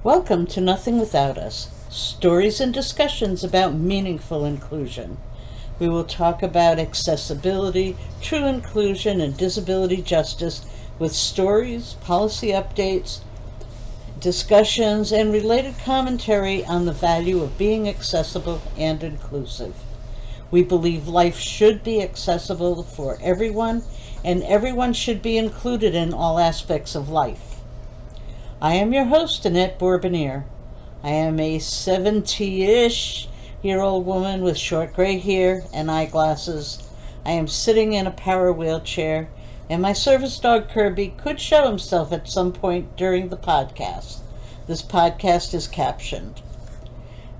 Welcome to Nothing Without Us, stories and discussions about meaningful inclusion. We will talk about accessibility, true inclusion, and disability justice with stories, policy updates, discussions, and related commentary on the value of being accessible and inclusive. We believe life should be accessible for everyone, and everyone should be included in all aspects of life. I am your host, Annette Bourbonnier. I am a 70-ish year old woman with short gray hair and eyeglasses. I am sitting in a power wheelchair, and my service dog Kirby could show himself at some point during the podcast. This podcast is captioned.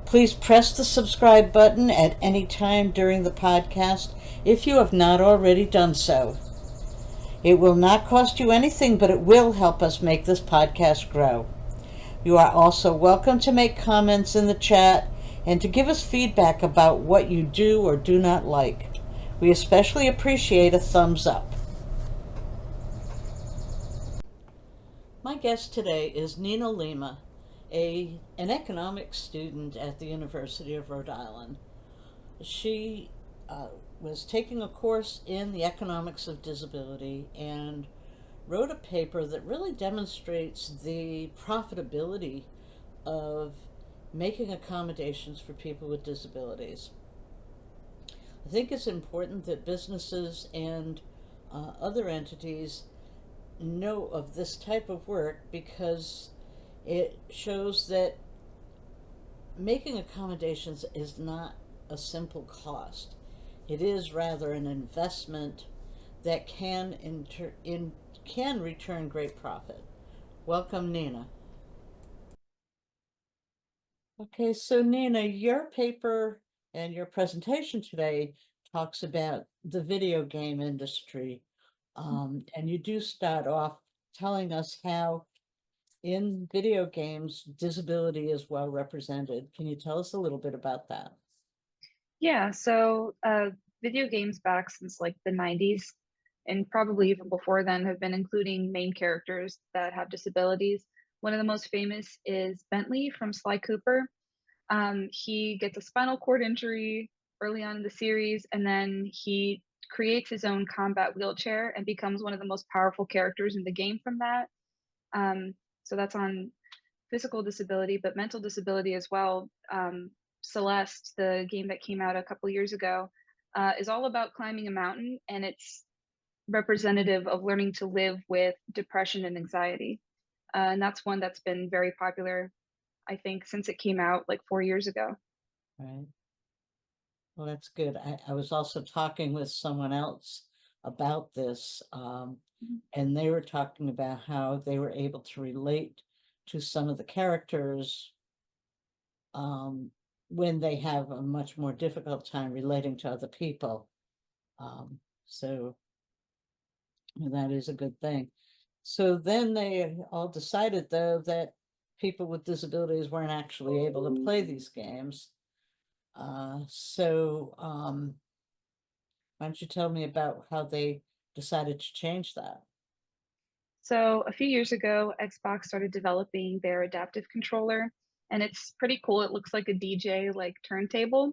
Please press the subscribe button at any time during the podcast if you have not already done so. It will not cost you anything, but it will help us make this podcast grow. You are also welcome to make comments in the chat and to give us feedback about what you do or do not like. We especially appreciate a thumbs up. My guest today is Nina Lima, an economics student at the University of Rhode Island. She was taking a course in the economics of disability and wrote a paper that really demonstrates the profitability of making accommodations for people with disabilities. I think it's important that businesses and other entities know of this type of work because it shows that making accommodations is not a simple cost. It is rather an investment that can return great profit. Welcome, Nina. Okay, so Nina, your paper and your presentation today talks about the video game industry. And you do start off telling us how in video games disability is well represented. Can you tell us a little bit about that? Yeah, so video games back since like the 90s and probably even before then have been including main characters that have disabilities. One of the most famous is Bentley from Sly Cooper. He gets a spinal cord injury early on in the series, and then he creates his own combat wheelchair and becomes one of the most powerful characters in the game from that. Um, so that's on physical disability, but mental disability as well. Celeste, the game that came out a couple years ago, is all about climbing a mountain, and it's representative of learning to live with depression and anxiety. And that's one that's been very popular, I think, since it came out like 4 years ago. Right. Well, that's good. I was also talking with someone else about this, and they were talking about how they were able to relate to some of the characters um, when they have a much more difficult time relating to other people. So that is a good thing. So then they all decided, though, that people with disabilities weren't actually able to play these games. Why don't you tell me about how they decided to change that? So a few years ago, Xbox started developing their adaptive controller, and it's pretty cool. It looks like a DJ like turntable.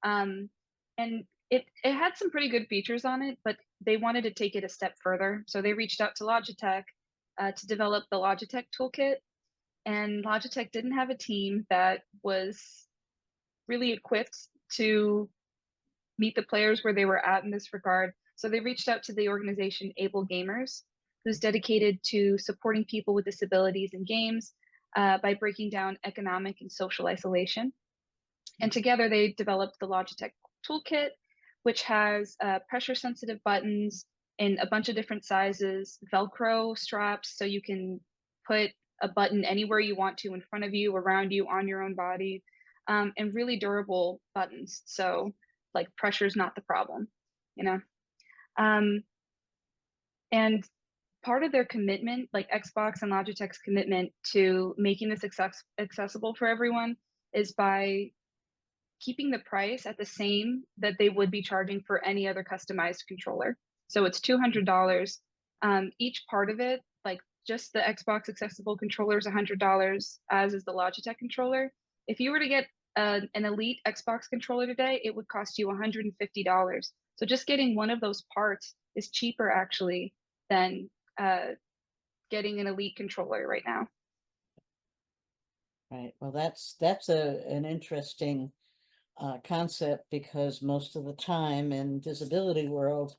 Um, and it had some pretty good features on it, but they wanted to take it a step further. So they reached out to Logitech to develop the Logitech toolkit. And Logitech didn't have a team that was really equipped to meet the players where they were at in this regard. So they reached out to the organization Able Gamers, who's dedicated to supporting people with disabilities in games by breaking down economic and social isolation. And together they developed the Logitech Toolkit, which has pressure sensitive buttons in a bunch of different sizes, Velcro straps so you can put a button anywhere you want to in front of you, around you, on your own body, and really durable buttons. So, like, pressure is not the problem, you know? Um, and part of their commitment, like Xbox and Logitech's commitment to making this accessible for everyone, is by keeping the price at the same that they would be charging for any other customized controller. So it's $200. Each part of it, like just the Xbox accessible controller is $100, as is the Logitech controller. If you were to get an Elite Xbox controller today, it would cost you $150. So just getting one of those parts is cheaper actually than getting an Elite controller right now. Right. Well, that's an interesting concept, because most of the time in disability world,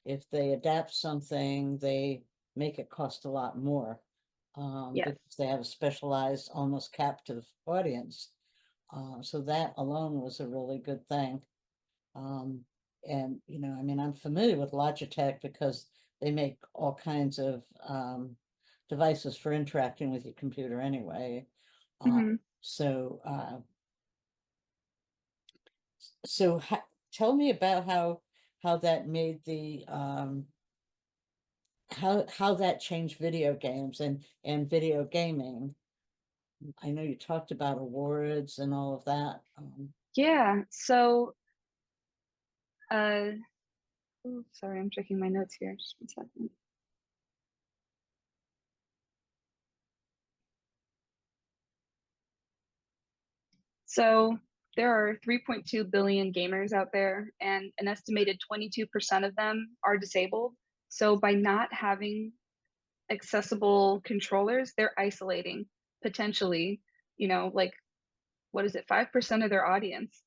if they adapt something, they make it cost a lot more, Yes. because they have a specialized, almost captive audience. So that alone was a really good thing. And I mean, I'm familiar with Logitech because they make all kinds of devices for interacting with your computer anyway. Uh, Hmm. so so tell me about how that made the how that changed video games and video gaming. I know you talked about awards and all of that. Yeah. So, ooh, sorry, I'm checking my notes here. Just one second. So there are 3.2 billion gamers out there, and an estimated 22% of them are disabled. So by not having accessible controllers, they're isolating potentially, like what is it, 5% of their audience.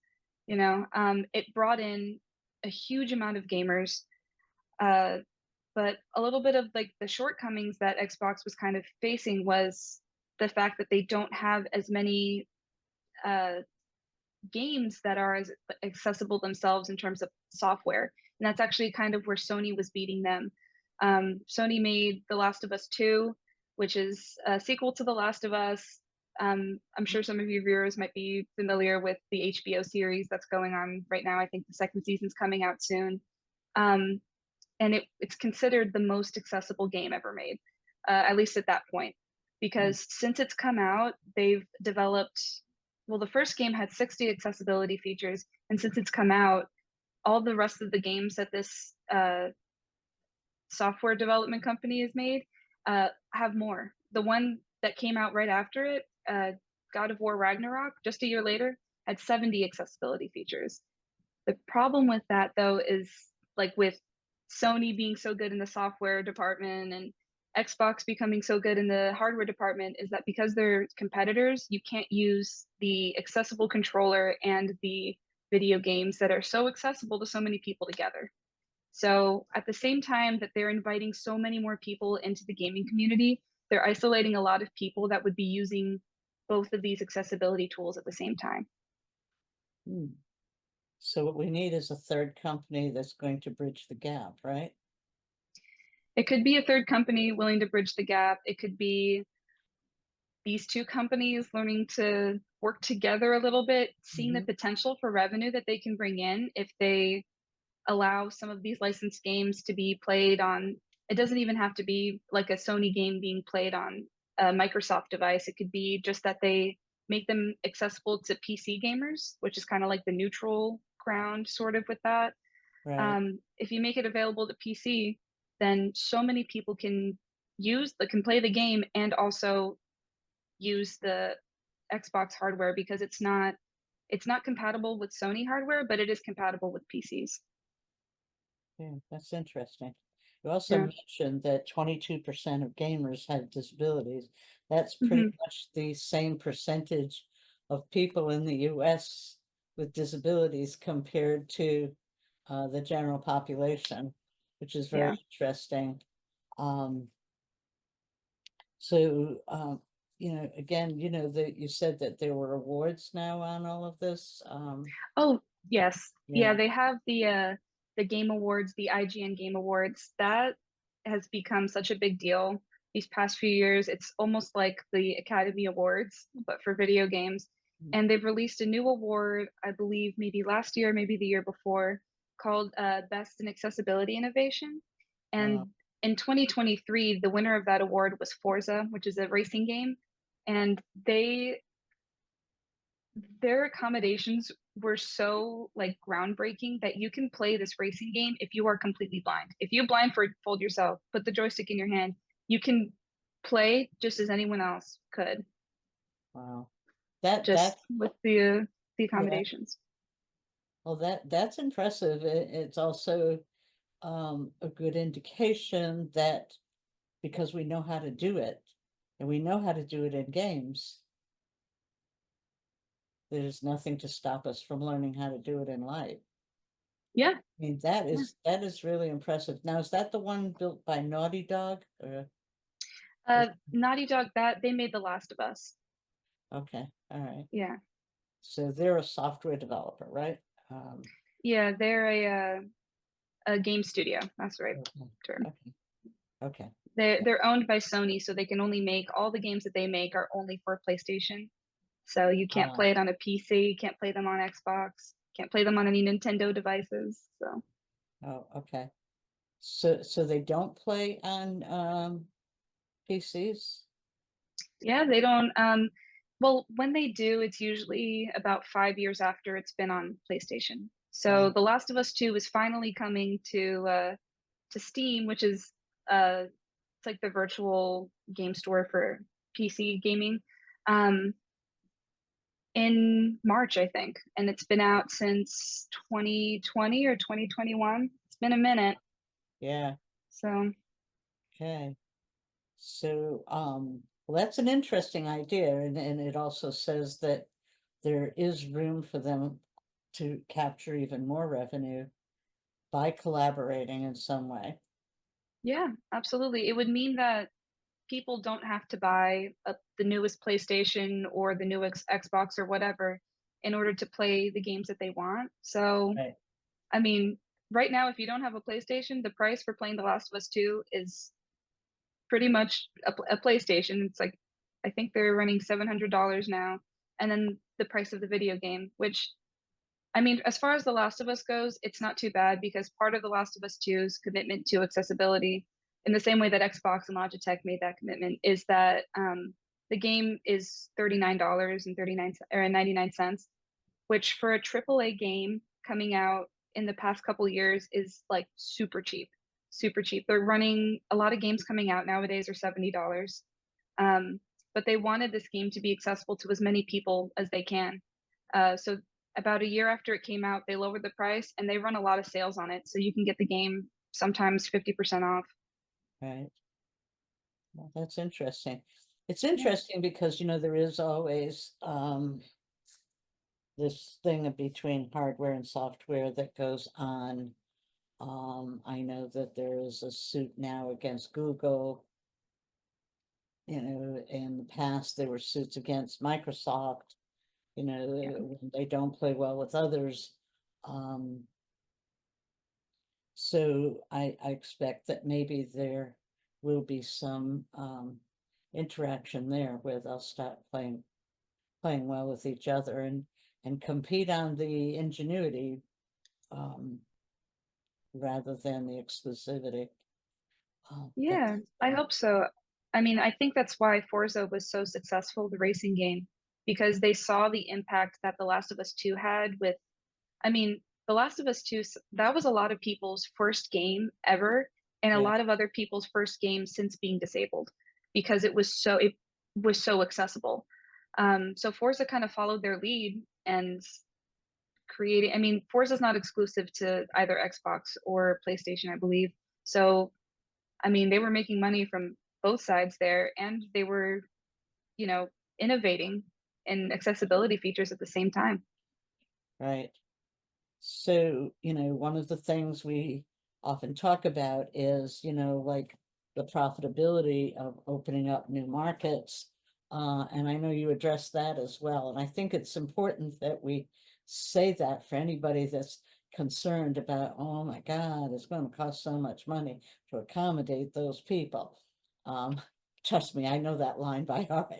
It brought in a huge amount of gamers, uh, but a little bit of like the shortcomings that Xbox was kind of facing was the fact that they don't have as many uh, games that are as accessible themselves in terms of software. And that's actually kind of where Sony was beating them. Sony made The Last of Us 2, which is a sequel to The Last of Us. I'm sure some of your viewers might be familiar with the HBO series that's going on right now. I think the second season's coming out soon. Um, and it's considered the most accessible game ever made, at least at that point. Because since it's come out, they've developed, well, the first game had 60 accessibility features, and since it's come out, all the rest of the games that this software development company has made have more. The one that came out right after it, God of War Ragnarok, just a year later, had 70 accessibility features. The problem with that, though, is like with Sony being so good in the software department and Xbox becoming so good in the hardware department, is that because they're competitors, you can't use the accessible controller and the video games that are so accessible to so many people together. So at the same time that they're inviting so many more people into the gaming community, they're isolating a lot of people that would be using both of these accessibility tools at the same time. Hmm. So what we need is a third company that's going to bridge the gap, right? It could be a third company willing to bridge the gap. It could be these two companies learning to work together a little bit, seeing the Mhm. potential for revenue that they can bring in if they allow some of these licensed games to be played on. It doesn't even have to be like a Sony game being played on a Microsoft device. It could be just that they make them accessible to PC gamers, which is kind of like the neutral ground sort of with that. Right. If you make it available to PC, then so many people can play the game and also use the Xbox hardware because it's not compatible with Sony hardware, but it is compatible with PCs. Yeah, that's interesting. You also Yeah. mentioned that 22% of gamers have disabilities. That's pretty Hmm. much the same percentage of people in the US with disabilities compared to the general population, which is very Yeah. interesting. Um, so, again, that you said that there were awards now on all of this. Oh, yes. Yeah, Yeah. they have the Game Awards, the IGN Game Awards. That has become such a big deal these past few years. It's almost like the Academy Awards, but for video games. And they've released a new award, I believe maybe last year, maybe the year before, called Best in Accessibility Innovation. Uh, And in 2023, the winner of that award was Forza, which is a racing game. And their accommodations were so like groundbreaking that you can play this racing game if you are completely blind. If you blindfold yourself, put the joystick in your hand, you can play just as anyone else could, Wow. That just that's with the yeah. accommodations. Well, that's impressive. It's also a good indication that because we know how to do it, and we know how to do it in games, there's nothing to stop us from learning how to do it in life. Yeah, I mean, yeah. that is really impressive. Now, is that the one built by Naughty Dog? Or Naughty Dog, that they made The Last of Us. okay, all right. Yeah, So they're a software developer, right? Um, yeah, they're a game studio. That's the right okay, term. okay, okay. They're owned by Sony, so they can only make all the games that they make are only for PlayStation. So you can't Ah, play it on a PC, you can't play them on Xbox, can't play them on any Nintendo devices. So oh, okay. So they don't play on PCs? yeah, they don't well, when they do, it's usually about 5 years after it's been on PlayStation. So Right, The Last of Us 2 is finally coming to Steam, which is it's like the virtual game store for PC gaming. Um, in March, I think, and it's been out since 2020 or 2021. It's been a minute. yeah, So, okay. So, well, that's an interesting idea, and it also says that there is room for them to capture even more revenue by collaborating in some way. yeah, absolutely. It would mean that people don't have to buy the newest PlayStation or the newest Xbox or whatever in order to play the games that they want. So, Right, I mean, right now, if you don't have a PlayStation, the price for playing The Last of Us 2 is pretty much a PlayStation. It's like I think they're running $700 now, and then the price of the video game, which I mean, as far as The Last of Us goes, it's not too bad because part of The Last of Us 2's commitment to accessibility, in the same way that Xbox and Logitech made that commitment, is that the game is $39 and 39 or 99 cents, which for a AAA game coming out in the past couple years is like super cheap, super cheap. They're running a lot of games coming out nowadays are $70. Um, but they wanted this game to be accessible to as many people as they can. So about a year after it came out, they lowered the price and they run a lot of sales on it. So you can get the game sometimes 50% off. right. Well, that's interesting. It's Yeah. interesting because, there is always this thing between hardware and software that goes on. I know that there is a suit now against Google. In the past, there were suits against Microsoft, Yeah. when they don't play well with others. Um, so I expect that maybe there will be some interaction there where they'll start playing well with each other and compete on the ingenuity um, rather than the exclusivity. Yeah, That's I hope so. I mean, I think that's why Forza was so successful, the racing game, because they saw the impact that The Last of Us 2 had with, I mean, The Last of Us 2, that was a lot of people's first game ever, and a right, lot of other people's first game since being disabled, because it was so accessible. So Forza kind of followed their lead and creating, I mean, Forza's not exclusive to either Xbox or PlayStation, I believe. So I mean, they were making money from both sides there, and they were, you know, innovating in accessibility features at the same time. right. So, one of the things we often talk about is, like the profitability of opening up new markets. And I know you addressed that as well. And I think it's important that we say that for anybody that's concerned about, oh my God, it's going to cost so much money to accommodate those people. Um, Trust me, I know that line by heart.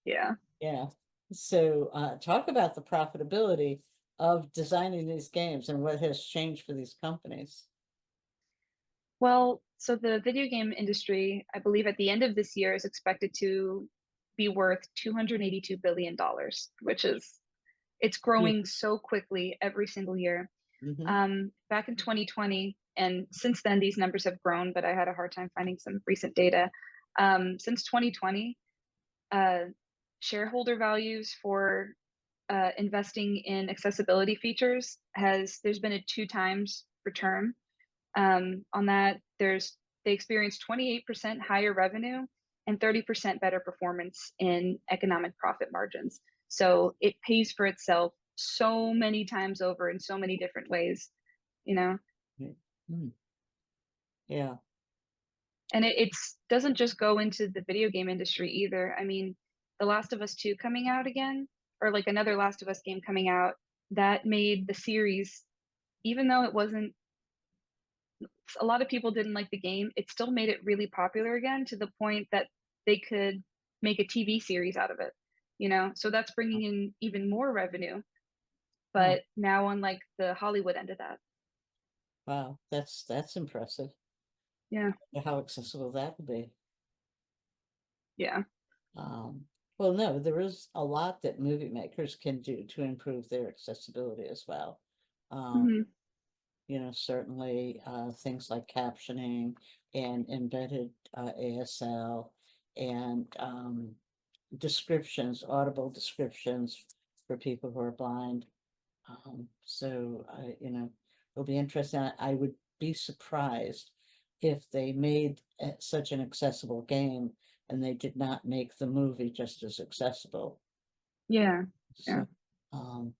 Yeah. Yeah. So talk about the profitability of designing these games and what has changed for these companies. Well, so the video game industry, I believe at the end of this year is expected to be worth $282 billion, which is it's Yeah. growing so quickly every single year. Hmm. Back in 2020, and since then these numbers have grown, but I had a hard time finding some recent data. Since 2020, uh, shareholder values for investing in accessibility features has there's been a 2 times return on that. They experienced 28% higher revenue and 30% better performance in economic profit margins. So it pays for itself so many times over in so many different ways, you know. Mm. Yeah. And it's doesn't just go into the video game industry either. I mean, The Last of Us 2 coming out again, or like another Last of Us game coming out, that made the series, even though it wasn't a lot of people didn't like the game, it still made it really popular again to the point that they could make a TV series out of it, you know? So that's bringing in even more revenue, Oh, but now on like the Hollywood end of that. wow. That's impressive. Yeah. How accessible that would be. Yeah. Um, well, no, there is a lot that movie makers can do to improve their accessibility as well. Um, Hmm. Certainly things like captioning and embedded ASL and descriptions, audible descriptions for people who are blind. It'll be interesting. I would be surprised if they made such an accessible game and they did not make the movie just as accessible. Yeah. Yeah. So, um,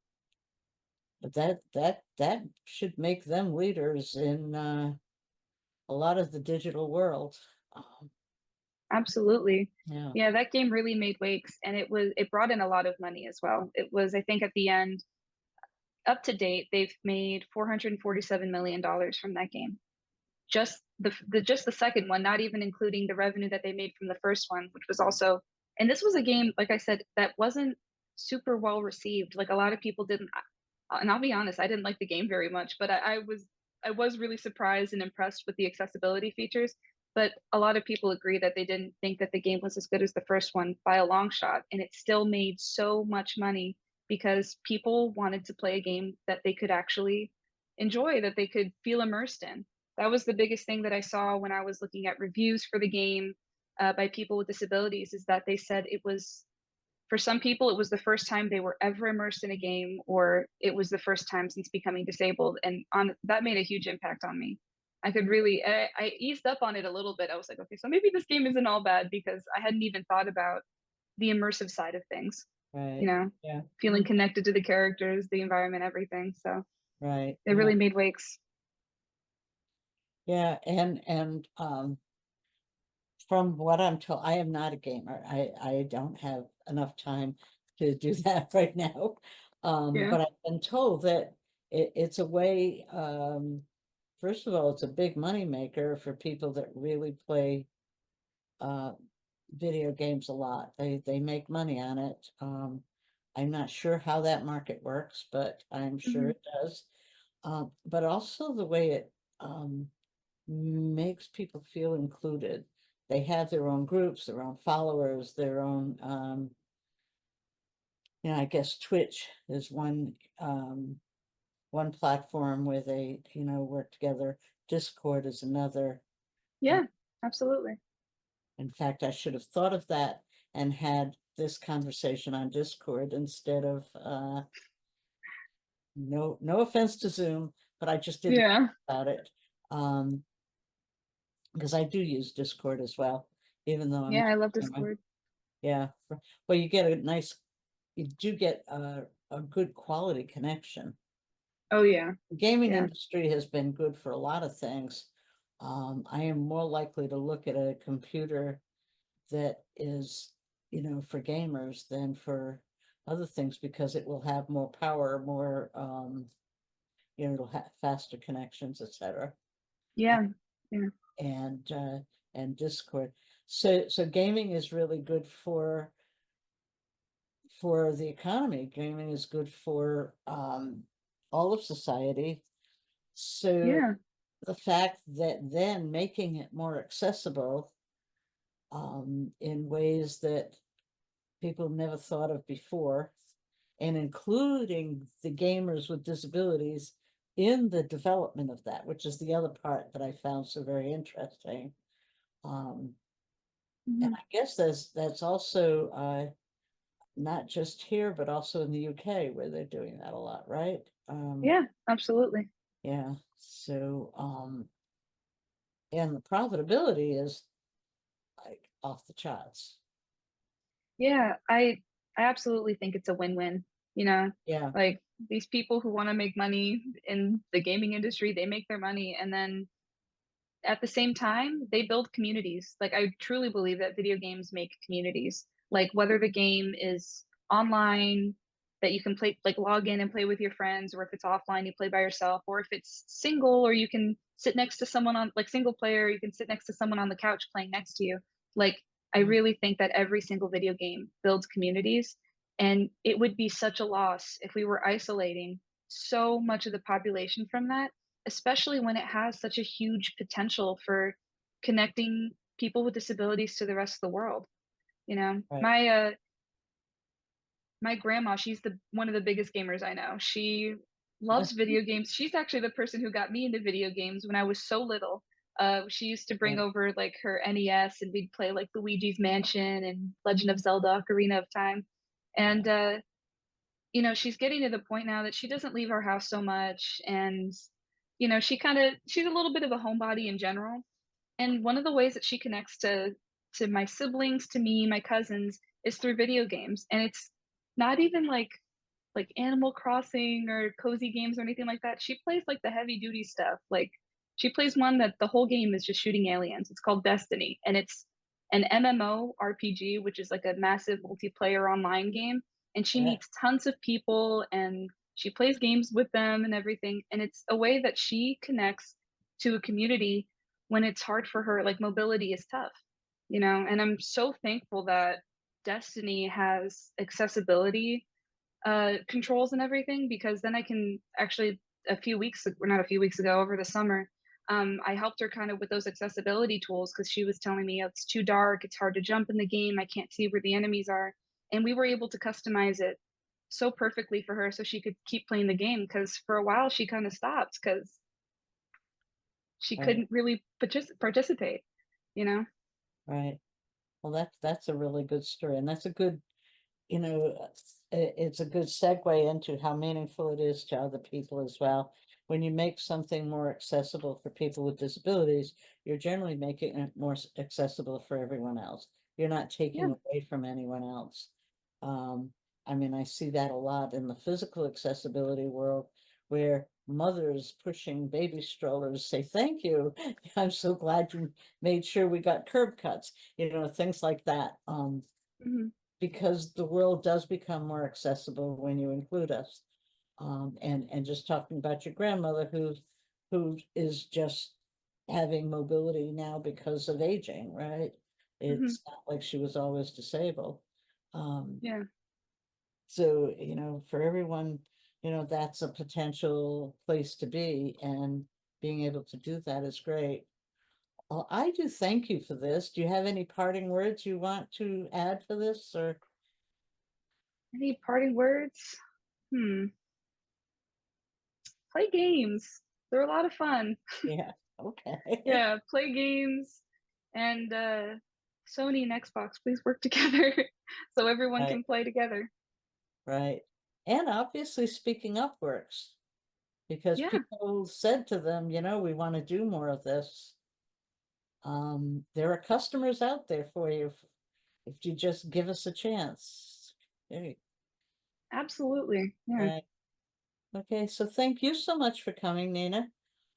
but that should make them leaders in a lot of the digital world. Um, Absolutely. yeah. Yeah, that game really made wakes, and it brought in a lot of money as well. It was, I think, at the end, up to date, they've made $447 million from that game. Just the second one, not even including the revenue that they made from the first one, which was also, and this was a game, like I said, that wasn't super well received. Like a lot of people didn't, and I'll be honest, I didn't like the game very much, but I was really surprised and impressed with the accessibility features. But a lot of people agree that they didn't think that the game was as good as the first one by a long shot, and it still made so much money because people wanted to play a game that they could actually enjoy, that they could feel immersed in. That was the biggest thing that I saw when I was looking at reviews for the game by people with disabilities, is that they said it was, for some people, it was the first time they were ever immersed in a game, or it was the first time since becoming disabled. And on that made a huge impact on me. I could really, I eased up on it a little bit. I was like, okay, so maybe this game isn't all bad, because I hadn't even thought about the immersive side of things, Right. you know, Yeah. feeling connected to the characters, the environment, everything. So Right. it Yeah. really made wakes. Yeah. And from what I'm told, I am not a gamer. I don't have enough time to do that right now. Yeah. But I've been told that it's a way, first of all, it's a big money maker for people that really play uh video games a lot. They make money on it. I'm not sure how that market works, but I'm sure Hmm. it does. But also the way it makes people feel included. They have their own groups, their own followers, their own, I guess Twitch is one platform where they, work together. Discord is another. Uh, Yeah, absolutely. in fact, I should have thought of that and had this conversation on Discord instead of, no offense to Zoom, but I just didn't Yeah. think about it. Um, because I do use Discord as well, even though I'm Yeah, not I love a gamer. Discord. Yeah, well, you do get a good quality connection. Oh yeah. The gaming Yeah. industry has been good for a lot of things. I am more likely to look at a computer that is, for gamers than for other things because it will have more power, more, it'll have faster connections, etc. Yeah. Yeah. And and Discord. So gaming is really good for the economy. Gaming is good for all of society. So Yeah. the fact that then making it more accessible in ways that people never thought of before, and including the gamers with disabilities in the development of that, which is the other part that I found so very interesting. Um, And Mhm. I guess that's also not just here, but also in the UK where they're doing that a lot, right? Yeah, absolutely. Yeah. So and the profitability is like off the charts. Yeah, I absolutely think it's a win-win, you know? Yeah, Like these people who want to make money in the gaming industry, they make their money and then at the same time, they build communities. Like I truly believe that video games make communities. Like whether the game is online that you can play like log in and play with your friends, or if it's offline you play by yourself, or if it's single or you can sit next to someone on like single player, you can sit next to someone on the couch playing next to you. Like I mm, really think that every single video game builds communities, and it would be such a loss if we were isolating so much of the population from that, especially when it has such a huge potential for connecting people with disabilities to the rest of the world. You know, right. my grandma, she's the one of the biggest gamers I know. She loves video games. She's actually the person who got me into video games when I was so little. She used to bring Right. over like her NES and we'd play like Luigi's Mansion and Legend of Zelda Ocarina of Time. And you know, she's getting to the point now that she doesn't leave our house so much and you know, she's a little bit of a homebody in general. And one of the ways that she connects to my siblings, to me, my cousins, is through video games. And it's not even like Animal Crossing or cozy games or anything like that. She plays like the heavy duty stuff. Like she plays one that the whole game is just shooting aliens. It's called Destiny, and it's an MMO RPG, which is like a massive multiplayer online game. And she Right. meets tons of people and she plays games with them and everything. And it's a way that she connects to a community when it's hard for her. Like mobility is tough, you know. And I'm so thankful that Destiny has accessibility controls and everything because then I can actually a few weeks or not a few weeks ago over the summer I helped her kind of with those accessibility tools because she was telling me, "Oh, it's too dark, it's hard to jump in the game, I can't see where the enemies are," and we were able to customize it so perfectly for her so she could keep playing the game because for a while she kind of stopped because she Right. couldn't really participate, you know. Right. Well, that's a really good story, and that's a good, it's a good segue into how meaningful it is to other people as well. When you make something more accessible for people with disabilities, you're generally making it more accessible for everyone else. You're not Yeah. taking away from anyone else. Um, I mean, I see that a lot in the physical accessibility world where mothers pushing baby strollers say, "Thank you. I'm so glad you made sure we got curb cuts," things like that. Hmm. Because the world does become more accessible when you include us. And just talking about your grandmother who is just having mobility now because of aging, right? Hmm. It's not like she was always disabled. Um, Yeah. so, for everyone, that's a potential place to be, and being able to do that is great. Well, I do thank you for this. Do you have any parting words you want to add for this, or? Any parting words? Hmm. Play games. They're a lot of fun. Yeah, okay. Yeah, play games and Sony and Xbox, please work together so everyone Right, can play together. right. And obviously speaking up works because Yeah, people said to them, we want to do more of this. There are customers out there for you if you just give us a chance. Hey, absolutely. Yeah. right. Okay, so thank you so much for coming, Nina.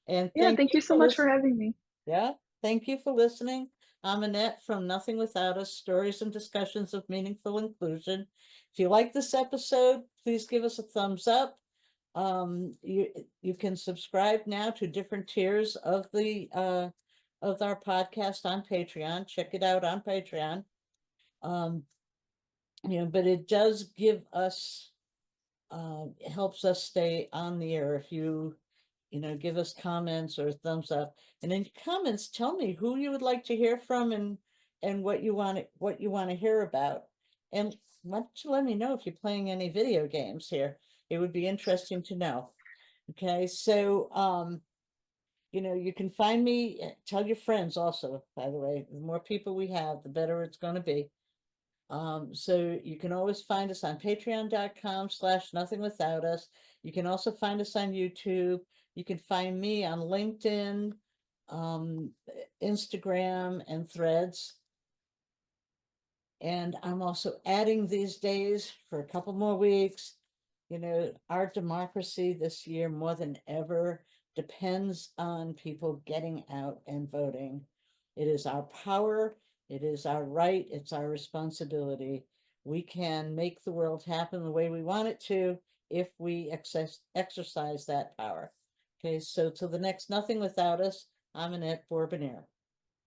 And Yeah, thank thank you you so for much for listening. having me. Yeah, thank you for listening. I'm Annette from Nothing Without Us, Stories and Discussions of Meaningful Inclusion. If you like this episode, please give us a thumbs up. You can subscribe now to different tiers of our podcast on Patreon. Check it out on Patreon. Um, but it does give us it helps us stay on the air if you give us comments or thumbs up. And in comments, tell me who you would like to hear from and what you want to hear about. And why don't you let me know if you're playing any video games here? It would be interesting to know. Okay, so You can find me, tell your friends also, by the way, the more people we have, the better it's gonna be. So you can always find us on patreon.com/nothingwithout us. You can also find us on YouTube. You can find me on LinkedIn, Instagram, and Threads. And I'm also adding these days for a couple more weeks. Our democracy this year more than ever depends on people getting out and voting. It is our power, it is our right, it's our responsibility. We can make the world happen the way we want it to if we exercise that power. Okay, so till the next Nothing Without Us, I'm Annette Bourbonniere.